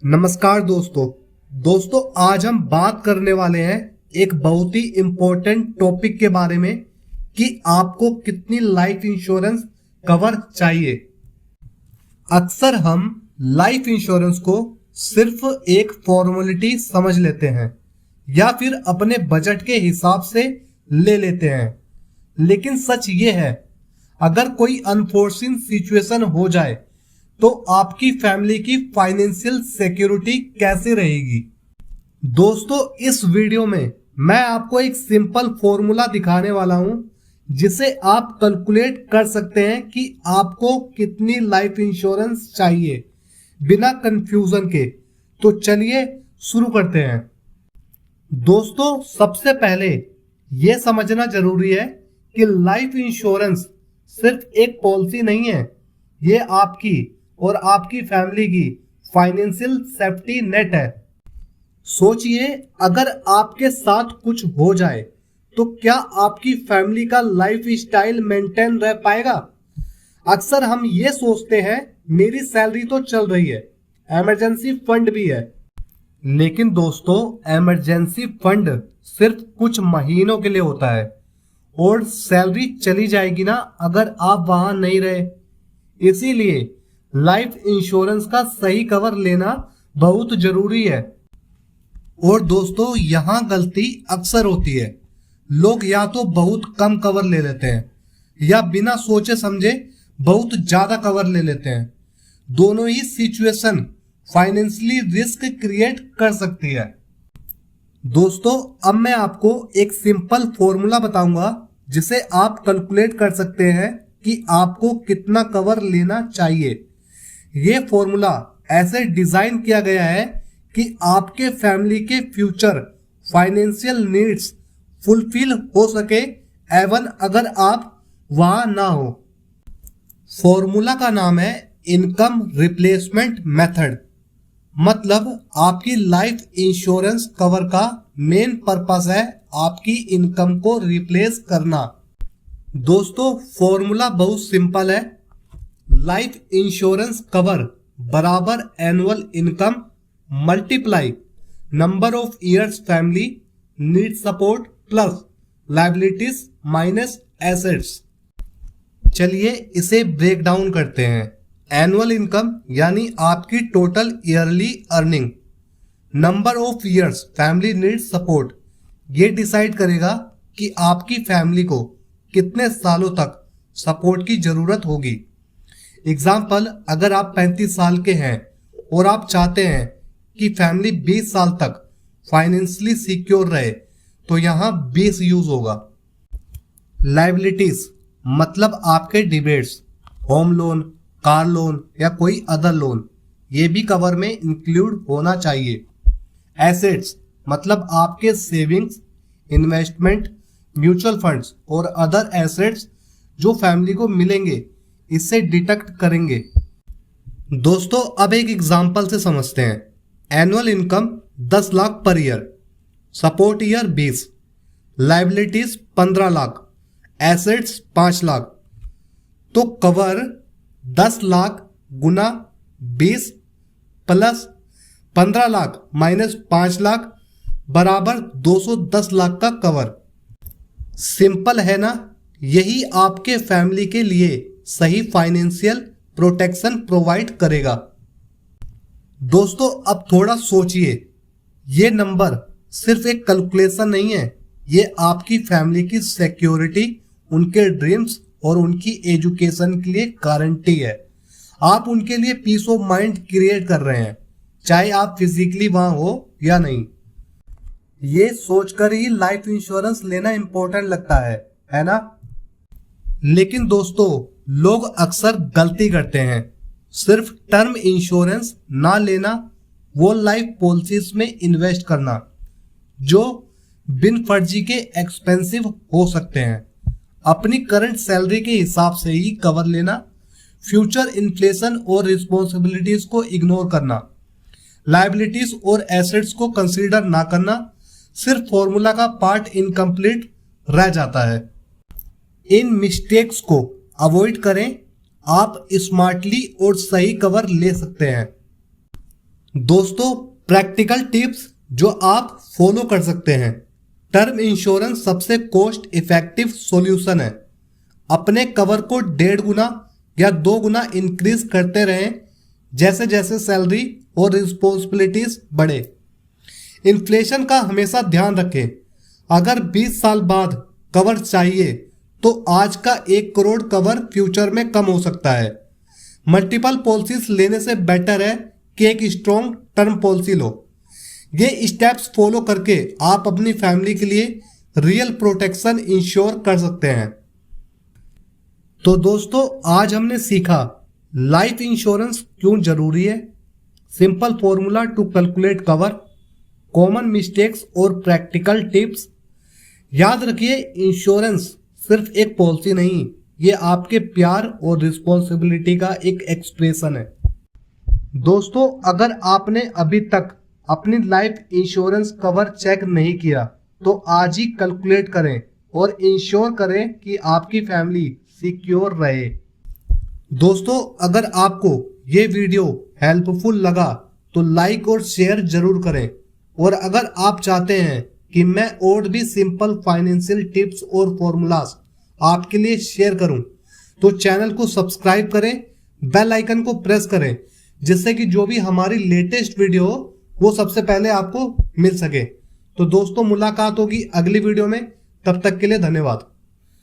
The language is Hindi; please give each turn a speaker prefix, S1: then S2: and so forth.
S1: नमस्कार दोस्तों आज हम बात करने वाले हैं एक बहुत ही इम्पोर्टेंट टॉपिक के बारे में कि आपको कितनी लाइफ इंश्योरेंस कवर चाहिए। अक्सर हम लाइफ इंश्योरेंस को सिर्फ एक फॉर्मेलिटी समझ लेते हैं या फिर अपने बजट के हिसाब से ले लेते हैं, लेकिन सच ये है अगर कोई अनफोर्सिन सिचुएशन हो जाए तो आपकी फैमिली की फाइनेंशियल सिक्योरिटी कैसे रहेगी। दोस्तों इस वीडियो में मैं आपको एक सिंपल फॉर्मूला दिखाने वाला हूं जिसे आप कैलकुलेट कर सकते हैं कि आपको कितनी लाइफ इंश्योरेंस चाहिए बिना कंफ्यूजन के। तो चलिए शुरू करते हैं। दोस्तों सबसे पहले यह समझना जरूरी है कि लाइफ इंश्योरेंस सिर्फ एक पॉलिसी नहीं है, ये आपकी और आपकी फैमिली की फाइनेंशियल सेफ्टी नेट है। सोचिए अगर आपके साथ कुछ हो जाए तो क्या आपकी फैमिली का लाइफ स्टाइल मेंटेन रह पाएगा। अक्सर हम ये सोचते हैं मेरी सैलरी तो चल रही है, इमरजेंसी फंड भी है, लेकिन दोस्तों इमरजेंसी फंड सिर्फ कुछ महीनों के लिए होता है और सैलरी चली जाएगी ना अगर आप वहां नहीं रहे। इसीलिए लाइफ इंश्योरेंस का सही कवर लेना बहुत जरूरी है। और दोस्तों यहाँ गलती अक्सर होती है, लोग या तो बहुत कम कवर ले लेते हैं या बिना सोचे समझे बहुत ज्यादा कवर ले लेते हैं। दोनों ही सिचुएशन फाइनेंशियली रिस्क क्रिएट कर सकती है। दोस्तों अब मैं आपको एक सिंपल फॉर्मूला बताऊंगा जिसे आप कैलकुलेट कर सकते हैं कि आपको कितना कवर लेना चाहिए। ये फॉर्मूला ऐसे डिजाइन किया गया है कि आपके फैमिली के फ्यूचर फाइनेंशियल नीड्स फुलफिल हो सके एवन अगर आप वहां ना हो। फॉर्मूला का नाम है इनकम रिप्लेसमेंट मेथड। मतलब आपकी लाइफ इंश्योरेंस कवर का मेन पर्पस है आपकी इनकम को रिप्लेस करना। दोस्तों फॉर्मूला बहुत सिंपल है। लाइफ इंश्योरेंस कवर बराबर annual income multiply number of years family need support plus liabilities minus assets. चलिए इसे ब्रेक डाउन करते हैं। एनुअल इनकम यानी आपकी total yearly earning, number of years family need support ये डिसाइड करेगा कि आपकी फैमिली को कितने सालों तक सपोर्ट की जरूरत होगी। एग्जाम्पल, अगर आप 35 साल के हैं और आप चाहते हैं कि फैमिली 20 साल तक फाइनेंशियली सिक्योर रहे तो यहाँ 20 यूज होगा। लायबिलिटीज मतलब आपके debates, home loan, car loan या कोई अदर लोन, ये भी कवर में इंक्लूड होना चाहिए। एसेट्स मतलब आपके सेविंग्स, इन्वेस्टमेंट, म्यूचुअल फंड्स और अदर एसेट्स जो फैमिली को मिलेंगे इससे डिडक्ट करेंगे। दोस्तों अब एक एग्जांपल से समझते हैं। Annual income 10 lakh per year, support year 20, liabilities 15 lakh, assets 5 lakh. तो कवर 10 लाख गुना 20 प्लस 15 लाख माइनस 5 लाख बराबर 210 लाख का कवर। सिंपल है ना। यही आपके फैमिली के लिए सही फाइनेंशियल प्रोटेक्शन प्रोवाइड करेगा। दोस्तों अब थोड़ा सोचिए, ये नंबर सिर्फ एक कैलकुलेशन नहीं है, ये आपकी फैमिली की सिक्योरिटी, उनके ड्रीम्स और उनकी एजुकेशन के लिए गारंटी है। आप उनके लिए पीस ऑफ माइंड क्रिएट कर रहे हैं, चाहे आप फिजिकली वहां हो या नहीं। ये सोचकर ही लाइफ इंश्योरेंस लेना इंपॉर्टेंट लगता है ना। लेकिन दोस्तों लोग अक्सर गलती करते हैं, सिर्फ टर्म इंश्योरेंस ना लेना, वो लाइफ पॉलिसीज में इन्वेस्ट करना जो बिन फर्जी के एक्सपेंसिव हो सकते हैं। अपनी करंट सैलरी के हिसाब से ही कवर लेना, फ्यूचर इन्फ्लेशन और रिस्पॉन्सिबिलिटीज को इग्नोर करना, लायबिलिटीज और एसेट्स को कंसीडर ना करना, सिर्फ फॉर्मूला का पार्ट इनकम्प्लीट रह जाता है। इन मिस्टेक्स को अवॉइड करें, आप स्मार्टली और सही कवर ले सकते हैं। दोस्तों प्रैक्टिकल टिप्स जो आप फॉलो कर सकते हैं। टर्म इंश्योरेंस सबसे कॉस्ट इफेक्टिव सॉल्यूशन है। अपने कवर को 1.5 गुना या 2 गुना इंक्रीज करते रहें जैसे जैसे सैलरी और रिस्पॉन्सिबिलिटीज बढ़े। इन्फ्लेशन का हमेशा ध्यान रखें। अगर 20 साल बाद कवर चाहिए तो आज का 1 करोड़ कवर फ्यूचर में कम हो सकता है। मल्टीपल पॉलिसीज लेने से बेटर है कि एक स्ट्रॉन्ग टर्म पॉलिसी लो। ये स्टेप्स फॉलो करके आप अपनी फैमिली के लिए रियल प्रोटेक्शन इंश्योर कर सकते हैं। तो दोस्तों आज हमने सीखा लाइफ इंश्योरेंस क्यों जरूरी है, simple formula to calculate cover, common mistakes और प्रैक्टिकल टिप्स। याद रखिए इंश्योरेंस सिर्फ एक पॉलिसी नहीं, ये आपके प्यार और रिस्पॉन्सिबिलिटी का एक एक्सप्रेशन है। दोस्तों अगर आपने अभी तक अपनी लाइफ इंश्योरेंस कवर चेक नहीं किया तो आज ही कैलकुलेट करें और इंश्योर करें कि आपकी फैमिली सिक्योर रहे। दोस्तों अगर आपको ये वीडियो हेल्पफुल लगा तो लाइक और शेयर जरूर करें, और अगर आप चाहते हैं कि मैं और भी सिंपल फाइनेंशियल टिप्स और फॉर्मूलाज आपके लिए शेयर करूं तो चैनल को सब्सक्राइब करें, बेल आइकन को प्रेस करें, जिससे कि जो भी हमारी लेटेस्ट वीडियो हो वो सबसे पहले आपको मिल सके। तो दोस्तों मुलाकात होगी अगली वीडियो में, तब तक के लिए धन्यवाद।